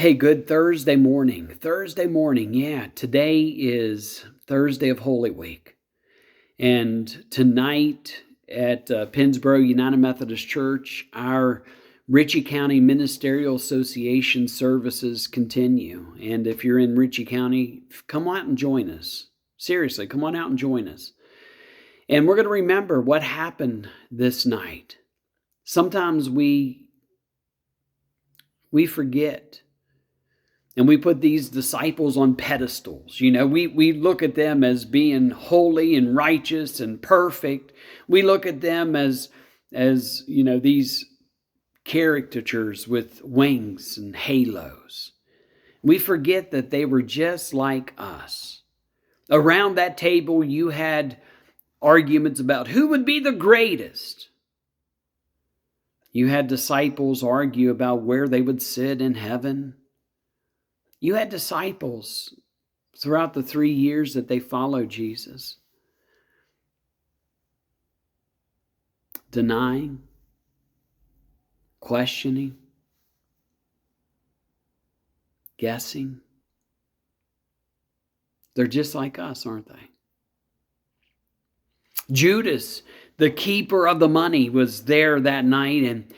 Hey, good Thursday morning. Thursday morning, yeah. Today is Thursday of Holy Week. And tonight at Pennsboro United Methodist Church, our Ritchie County Ministerial Association services continue. And if you're in Ritchie County, come out and join us. Seriously, come on out and join us. And we're going to remember what happened this night. Sometimes we forget. And we put these disciples on pedestals. We look at them as being holy and righteous and perfect. We look at them as these caricatures with wings and halos. We forget that they were just like us. Around that table, you had arguments about who would be the greatest. You had disciples argue about where they would sit in heaven. You had disciples throughout the 3 years that they followed Jesus, denying, questioning, guessing. They're just like us, aren't they? Judas, the keeper of the money, was there that night, and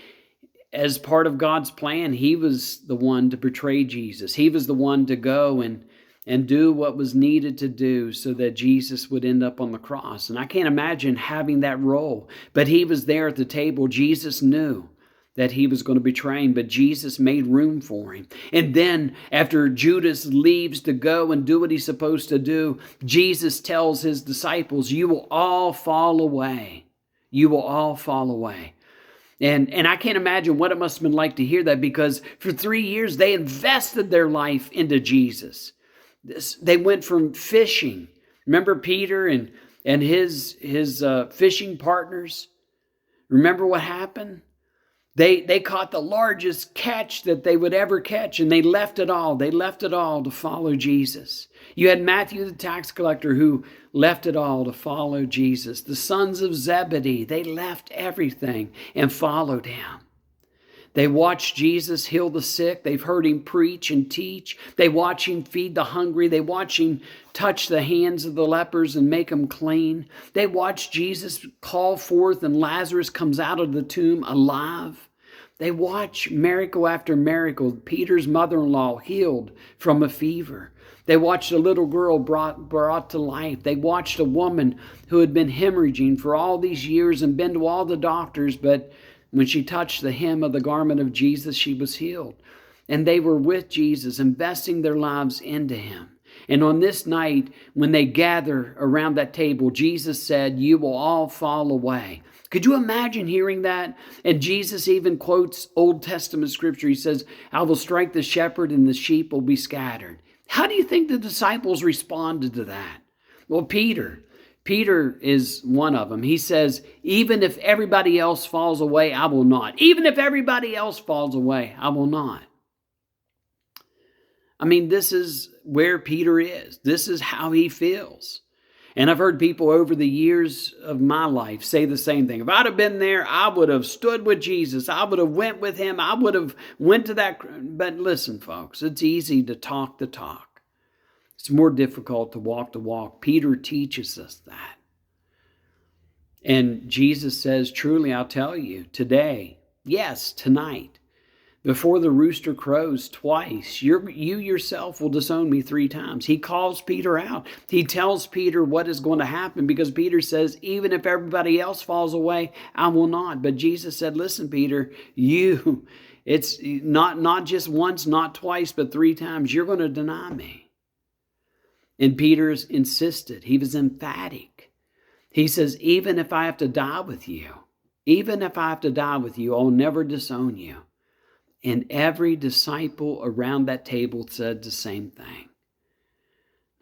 as part of God's plan, he was the one to betray Jesus. He was the one to go and do what was needed to do so that Jesus would end up on the cross. And I can't imagine having that role. But he was there at the table. Jesus knew that he was going to betray him, but Jesus made room for him. And then after Judas leaves to go and do what he's supposed to do, Jesus tells his disciples, "You will all fall away. You will all fall away." And I can't imagine what it must have been like to hear that, because for 3 years they invested their life into Jesus. They went from fishing. Remember Peter and his fishing partners? Remember what happened? They caught the largest catch that they would ever catch, and they left it all. They left it all to follow Jesus. You had Matthew the tax collector who left it all to follow Jesus. The sons of Zebedee, they left everything and followed him. They watched Jesus heal the sick. They've heard him preach and teach. They watch him feed the hungry. They watch him touch the hands of the lepers and make them clean. They watch Jesus call forth and Lazarus comes out of the tomb alive. They watch miracle after miracle. Peter's mother-in-law healed from a fever. They watched a little girl brought to life. They watched a woman who had been hemorrhaging for all these years and been to all the doctors, but when she touched the hem of the garment of Jesus, she was healed. And they were with Jesus, investing their lives into him. And on this night, when they gather around that table, Jesus said, "You will all fall away." Could you imagine hearing that? And Jesus even quotes Old Testament scripture. He says, "I will strike the shepherd and the sheep will be scattered." How do you think the disciples responded to that? Well, Peter is one of them. He says, "Even if everybody else falls away, I will not. Even if everybody else falls away, I will not." I mean, this is where Peter is. This is how he feels. And I've heard people over the years of my life say the same thing. If I'd have been there, I would have stood with Jesus. I would have went with him. I would have went to that. But listen, folks, it's easy to talk the talk. It's more difficult to walk the walk. Peter teaches us that. And Jesus says, "Truly, I'll tell you, today, yes, tonight, before the rooster crows twice, you yourself will disown me 3 times." He calls Peter out. He tells Peter what is going to happen, because Peter says, "Even if everybody else falls away, I will not." But Jesus said, "Listen, Peter, it's not just once, not twice, but 3 times. You're going to deny me." And Peter insisted. He was emphatic. He says, "Even if I have to die with you, I'll never disown you." And every disciple around that table said the same thing.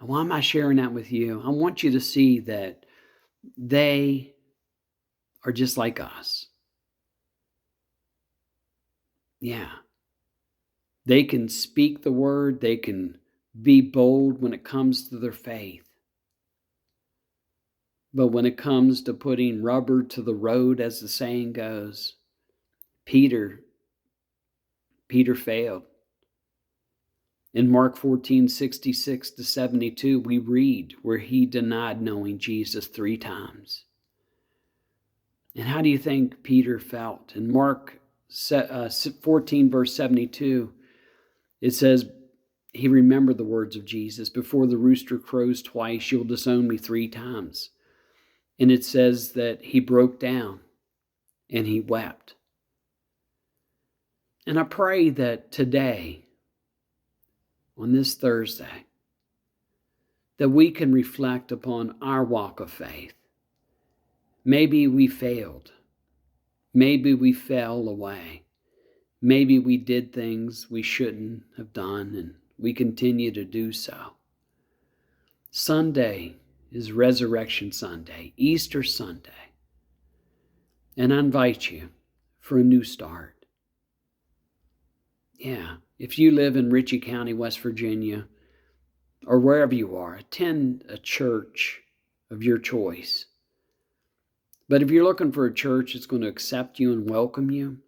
Now, why am I sharing that with you? I want you to see that they are just like us. Yeah. They can speak the word. They can be bold when it comes to their faith. But when it comes to putting rubber to the road, as the saying goes, Peter failed. In Mark 14:66-72, we read where he denied knowing Jesus 3 times. And how do you think Peter felt? In Mark 14, verse 72, it says, he remembered the words of Jesus, before the rooster crows twice, you'll disown me 3 times. And it says that he broke down and he wept. And I pray that today, on this Thursday, that we can reflect upon our walk of faith. Maybe we failed. Maybe we fell away. Maybe we did things we shouldn't have done, and we continue to do so. Sunday is Resurrection Sunday, Easter Sunday. And I invite you for a new start. Yeah, if you live in Ritchie County, West Virginia, or wherever you are, attend a church of your choice. But if you're looking for a church that's going to accept you and welcome you,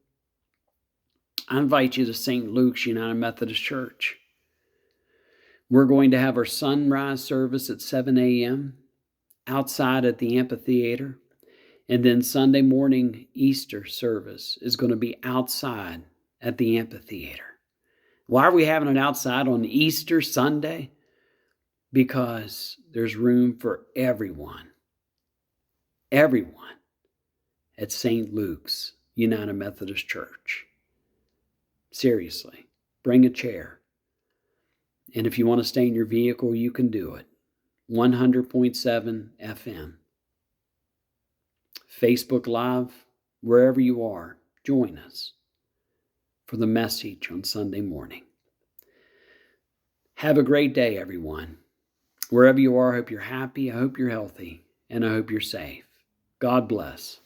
I invite you to St. Luke's United Methodist Church. We're going to have our sunrise service at 7 a.m. outside at the amphitheater. And then Sunday morning Easter service is going to be outside at the amphitheater. Why are we having it outside on Easter Sunday? Because there's room for everyone. Everyone at St. Luke's United Methodist Church. Seriously, bring a chair. And if you want to stay in your vehicle, you can do it. 100.7 FM. Facebook Live, wherever you are, join us for the message on Sunday morning. Have a great day, everyone. Wherever you are, I hope you're happy, I hope you're healthy, and I hope you're safe. God bless.